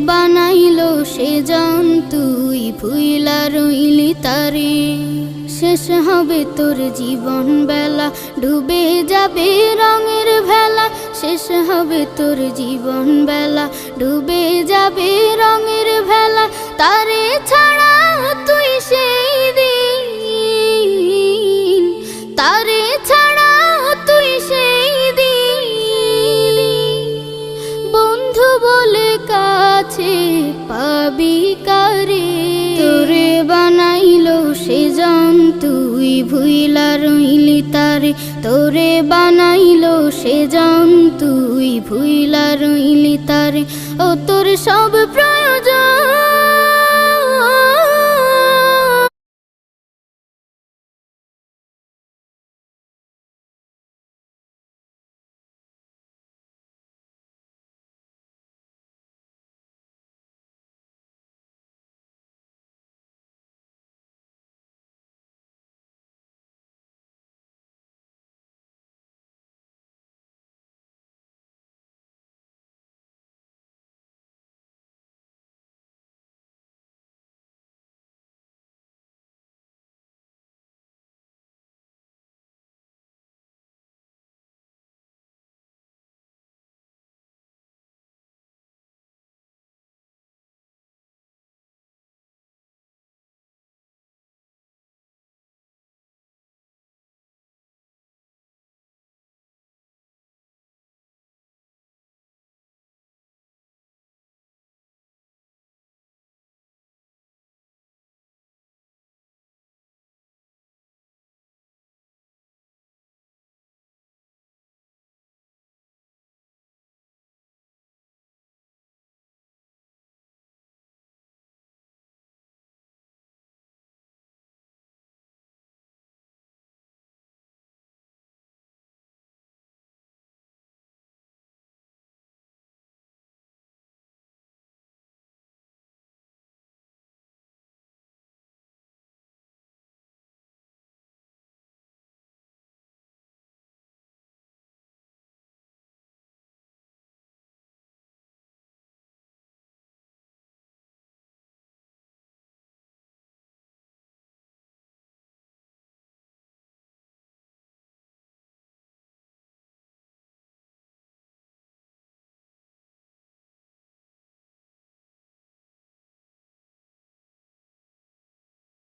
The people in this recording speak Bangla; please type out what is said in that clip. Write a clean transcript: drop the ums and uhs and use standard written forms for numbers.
বানাইলো সে জন তুই ভুইলা রইলি তারে। শেষ হবে তোর জীবন বেলা, ডুবে যাবে রঙের ভেলা। শেষ হবে তোর জীবন বেলা, ডুবে যাবে রঙের ভেলা। তারে ছাড়া তুই সেই দিন, তারে ছাড়া তুই সেই দিন। বন্ধু বলে কাছে পাবি কারে, তোরে বানাইলো সে জন তুই ভুইলা রইলি তারে। তোরে বানাইলো সে জন তুই ভুইলা রইলি তারে। ও তোর সব প্রয়োজন